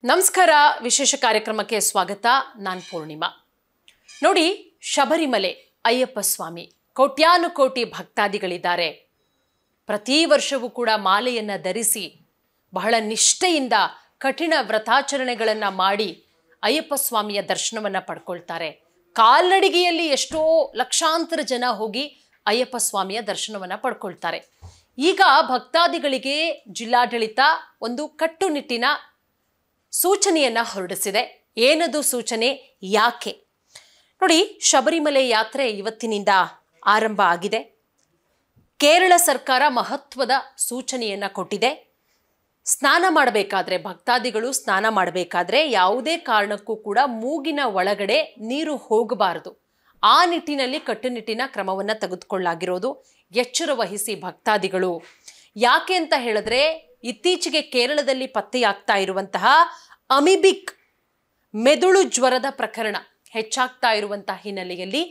ನಮಸ್ಕಾರ ವಿಶೇಷ ಕಾರ್ಯಕ್ರಮಕ್ಕೆ ಸ್ವಾಗತ ನಾನು ಪೂರ್ಣಿಮಾ ನೋಡಿ ಶಬರಿಮಲೆ ಅಯ್ಯಪ್ಪ ಸ್ವಾಮಿ ಕೋಟ್ಯಾನುಕೋಟಿ ಭಕ್ತಾದಿಗಳಿದ್ದಾರೆ ಪ್ರತಿ ವರ್ಷವೂ ಕೂಡ ಮಾಲೆಯನ್ನ ಧರಿಸಿ ಬಹಳ ನಿಷ್ಠೆಯಿಂದ ಕಠಿಣ ವ್ರತಾಚರಣೆಗಳನ್ನು ಮಾಡಿ ಅಯ್ಯಪ್ಪ ಸ್ವಾಮಿಯ ದರ್ಶನವನ್ನ ಪಡ್ಕೊಳ್ತಾರೆ ಕಾಲ್ನಡಿಗೆಯಲ್ಲಿ ಎಷ್ಟೋ ಲಕ್ಷಾಂತರ ಜನ ಹೋಗಿ ಅಯ್ಯಪ್ಪ ಸ್ವಾಮಿಯ ದರ್ಶನವನ್ನ ಪಡ್ಕೊಳ್ತಾರೆ ಈಗ ಭಕ್ತಾದಿಗಳಿಗೆ ಜಿಲ್ಲಾಡಳಿತ ಒಂದು ಕಟ್ಟುನಿಟ್ಟಿನ ಸೂಚನೆಯನ್ನ ಹೊರಡಿಸಿದೆ ಏನದು ಸೂಚನೆ ಯಾಕೆ ನೋಡಿ ಶಬರಿಮಲೆ ಯಾತ್ರೆ ಇವತ್ತಿನಿಂದ ಆರಂಭ ಆಗಿದೆ ಕೇರಳ ಸರ್ಕಾರ ಮಹತ್ವದ ಸೂಚನೆಯನ್ನ ಕೊಟ್ಟಿದೆ ಸ್ನಾನ ಮಾಡಬೇಕಾದ್ರೆ ಭಕ್ತಾದಿಗಳು ಸ್ನಾನ ಮಾಡಬೇಕಾದ್ರೆ ಯಾವುದೇ ಕಾರಣಕ್ಕೂ ಕೂಡ ಮೂಗಿನ ಒಳಗಡೆ ನೀರು ಹೋಗಬಾರದು ಆ ನಿಟ್ಟಿನಲ್ಲಿ ಕಟ್ಟುನಿಟ್ಟಿನ ಕ್ರಮವನ್ನ ತೆಗೆದುಕೊಳ್ಳಲಾಗಿರೋದು ಎಚ್ಚರ ವಹಿಸಿ ಭಕ್ತಾದಿಗಳು ಯಾಕೆ ಅಂತ ಹೇಳಿದ್ರೆ ಇತ್ತೀಚೆಗೆ ಕೇರಳದಲ್ಲಿ ಪತ್ತೆಯಾಗ್ತಾ ಇರುವಂತಹ ಅಮಿಬಿಕ್ ಮೆದುಳು ಜ್ವರದ ಪ್ರಕರಣ ಹೆಚ್ಚಾಗ್ತಾ ಇರುವಂತಹ ಹಿನ್ನೆಲೆಯಲ್ಲಿ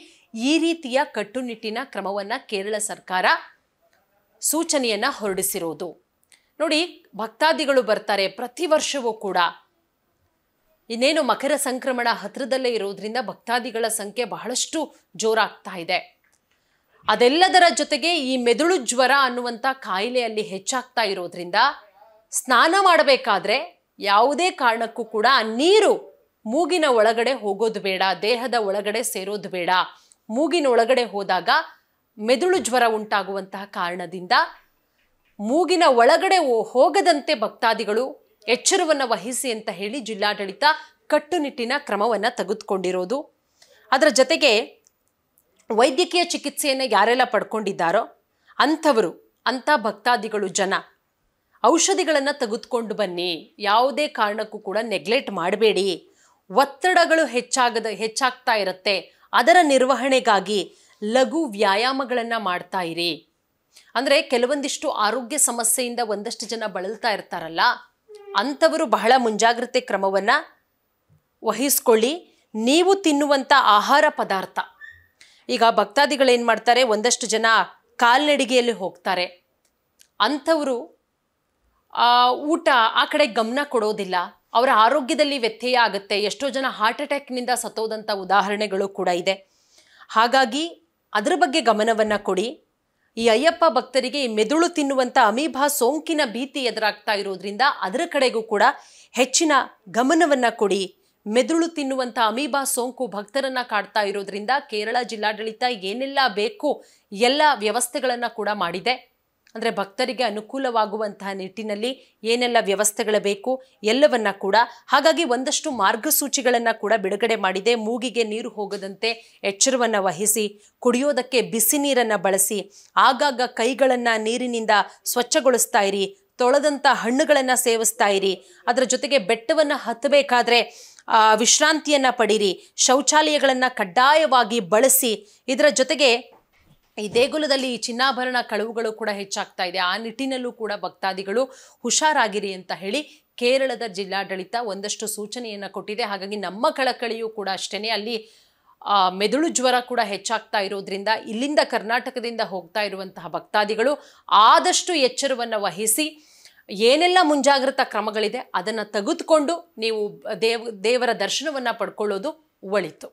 ಈ ರೀತಿಯ ಕಟ್ಟುನಿಟ್ಟಿನ ಕ್ರಮವನ್ನ ಕೇರಳ ಸರ್ಕಾರ ಸೂಚನೆಯನ್ನ ಹೊರಡಿಸಿರೋದು ನೋಡಿ ಭಕ್ತಾದಿಗಳು ಬರ್ತಾರೆ ಪ್ರತಿ ವರ್ಷವೂ ಕೂಡ ಇನ್ನೇನು ಮಕರ ಸಂಕ್ರಮಣ ಹತ್ರದಲ್ಲೇ ಇರೋದ್ರಿಂದ ಭಕ್ತಾದಿಗಳ ಸಂಖ್ಯೆ ಬಹಳಷ್ಟು ಜೋರಾಗ್ತಾ ಇದೆ ಅದೆಲ್ಲದರ ಜೊತೆಗೆ ಈ ಮೆದುಳು ಜ್ವರ ಅನ್ನುವಂಥ ಕಾಯಿಲೆಯಲ್ಲಿ ಹೆಚ್ಚಾಗ್ತಾ ಇರೋದ್ರಿಂದ ಸ್ನಾನ ಮಾಡಬೇಕಾದ್ರೆ ಯಾವುದೇ ಕಾರಣಕ್ಕೂ ಕೂಡ ನೀರು ಮೂಗಿನ ಒಳಗಡೆ ಹೋಗೋದು ಬೇಡ ದೇಹದ ಒಳಗಡೆ ಸೇರೋದು ಬೇಡ ಮೂಗಿನ ಒಳಗಡೆ ಹೋದಾಗ ಮೆದುಳು ಜ್ವರ ಉಂಟಾಗುವಂತಹ ಕಾರಣದಿಂದ ಮೂಗಿನ ಒಳಗಡೆ ಹೋಗದಂತೆ ಭಕ್ತಾದಿಗಳು ಎಚ್ಚರವನ್ನು ವಹಿಸಿ ಅಂತ ಹೇಳಿ ಜಿಲ್ಲಾಡಳಿತ ಕಟ್ಟುನಿಟ್ಟಿನ ಕ್ರಮವನ್ನು ತೆಗೆದುಕೊಂಡಿರೋದು ಅದರ ಜೊತೆಗೆ ವೈದ್ಯಕೀಯ ಚಿಕಿತ್ಸೆಯನ್ನು ಯಾರೆಲ್ಲ ಪಡ್ಕೊಂಡಿದ್ದಾರೋ ಅಂಥ ಭಕ್ತಾದಿಗಳು ಜನ ಔಷಧಿಗಳನ್ನು ತೆಗೆದುಕೊಂಡು ಬನ್ನಿ ಯಾವುದೇ ಕಾರಣಕ್ಕೂ ಕೂಡ ನೆಗ್ಲೆಕ್ಟ್ ಮಾಡಬೇಡಿ ಒತ್ತಡಗಳು ಹೆಚ್ಚಾಗ್ತಾ ಇರುತ್ತೆ ಅದರ ನಿರ್ವಹಣೆಗಾಗಿ ಲಘು ವ್ಯಾಯಾಮಗಳನ್ನು ಮಾಡ್ತಾ ಇರಿ ಅಂದರೆ ಕೆಲವೊಂದಿಷ್ಟು ಆರೋಗ್ಯ ಸಮಸ್ಯೆಯಿಂದ ಒಂದಷ್ಟು ಜನ ಬಳಲ್ತಾ ಇರ್ತಾರಲ್ಲ ಅಂಥವರು ಬಹಳ ಮುಂಜಾಗ್ರತೆ ಕ್ರಮವನ್ನು ವಹಿಸ್ಕೊಳ್ಳಿ ನೀವು ತಿನ್ನುವಂಥ ಆಹಾರ ಪದಾರ್ಥ ಈಗ ಭಕ್ತಾದಿಗಳೇನು ಮಾಡ್ತಾರೆ ಒಂದಷ್ಟು ಜನ ಕಾಲ್ನಡಿಗೆಯಲ್ಲಿ ಹೋಗ್ತಾರೆ ಅಂಥವರು ಊಟ ಆ ಕಡೆ ಗಮನ ಕೊಡೋದಿಲ್ಲ ಅವರ ಆರೋಗ್ಯದಲ್ಲಿ ವ್ಯತ್ಯಯ ಆಗುತ್ತೆ ಎಷ್ಟೋ ಜನ ಹಾರ್ಟ್ ಅಟ್ಯಾಕ್ನಿಂದ ಸತ್ತೋದಂಥ ಉದಾಹರಣೆಗಳು ಕೂಡ ಇದೆ ಹಾಗಾಗಿ ಅದರ ಬಗ್ಗೆ ಗಮನವನ್ನು ಕೊಡಿ ಈ ಅಯ್ಯಪ್ಪ ಭಕ್ತರಿಗೆ ಈ ಮೆದುಳು ತಿನ್ನುವಂಥ ಅಮೀಬಾ ಸೋಂಕಿನ ಭೀತಿ ಎದುರಾಗ್ತಾ ಇರೋದ್ರಿಂದ ಅದರ ಕಡೆಗೂ ಕೂಡ ಹೆಚ್ಚಿನ ಗಮನವನ್ನು ಕೊಡಿ ಮೆದುಳು ತಿನ್ನುವಂಥ ಅಮೀಬಾ ಸೋಂಕು ಭಕ್ತರನ್ನ ಕಾಡ್ತಾ ಇರೋದ್ರಿಂದ ಕೇರಳ ಜಿಲ್ಲಾಡಳಿತ ಏನೆಲ್ಲ ಬೇಕು ಎಲ್ಲ ವ್ಯವಸ್ಥೆಗಳನ್ನು ಕೂಡ ಮಾಡಿದೆ ಅಂದರೆ ಭಕ್ತರಿಗೆ ಅನುಕೂಲವಾಗುವಂತಹ ನಿಟ್ಟಿನಲ್ಲಿ ಏನೆಲ್ಲ ವ್ಯವಸ್ಥೆಗಳು ಬೇಕು ಎಲ್ಲವನ್ನ ಕೂಡ ಹಾಗಾಗಿ ಒಂದಷ್ಟು ಮಾರ್ಗಸೂಚಿಗಳನ್ನು ಕೂಡ ಬಿಡುಗಡೆ ಮಾಡಿದೆ ಮೂಗಿಗೆ ನೀರು ಹೋಗದಂತೆ ಎಚ್ಚರವನ್ನು ವಹಿಸಿ ಕುಡಿಯೋದಕ್ಕೆ ಬಿಸಿ ನೀರನ್ನು ಬಳಸಿ ಆಗಾಗ ಕೈಗಳನ್ನು ನೀರಿನಿಂದ ಸ್ವಚ್ಛಗೊಳಿಸ್ತಾ ಇರಿ ತೊಳೆದಂಥ ಹಣ್ಣುಗಳನ್ನು ಸೇವಿಸ್ತಾ ಇರಿ ಅದರ ಜೊತೆಗೆ ಬೆಟ್ಟವನ್ನು ಹತ್ತಬೇಕಾದ್ರೆ ವಿಶ್ರಾಂತಿಯನ್ನು ಪಡೀರಿ ಶೌಚಾಲಯಗಳನ್ನು ಕಡ್ಡಾಯವಾಗಿ ಬಳಸಿ ಇದರ ಜೊತೆಗೆ ಈ ದೇಗುಲದಲ್ಲಿ ಚಿನ್ನಾಭರಣ ಕಳವುಗಳು ಕೂಡ ಹೆಚ್ಚಾಗ್ತಾ ಇದೆ ಆ ನಿಟ್ಟಿನಲ್ಲೂ ಕೂಡ ಭಕ್ತಾದಿಗಳು ಹುಷಾರಾಗಿರಿ ಅಂತ ಹೇಳಿ ಕೇರಳದ ಜಿಲ್ಲಾಡಳಿತ ಒಂದಷ್ಟು ಸೂಚನೆಯನ್ನು ಕೊಟ್ಟಿದೆ ಹಾಗಾಗಿ ನಮ್ಮ ಕಳಕಳಿಯೂ ಕೂಡ ಅಷ್ಟೇ ಅಲ್ಲಿ ಮೆದುಳು ಜ್ವರ ಕೂಡ ಹೆಚ್ಚಾಗ್ತಾ ಇರೋದ್ರಿಂದ ಇಲ್ಲಿಂದ ಕರ್ನಾಟಕದಿಂದ ಹೋಗ್ತಾ ಇರುವಂತಹ ಭಕ್ತಾದಿಗಳು ಆದಷ್ಟು ಎಚ್ಚರವನ್ನು ವಹಿಸಿ ಏನೆಲ್ಲ ಮುಂಜಾಗ್ರತಾ ಕ್ರಮಗಳಿದೆ ಅದನ್ನು ತೆಗೆದುಕೊಂಡು ನೀವು ದೇವರ ದರ್ಶನವನ್ನು ಪಡ್ಕೊಳ್ಳೋದು ಒಳಿತು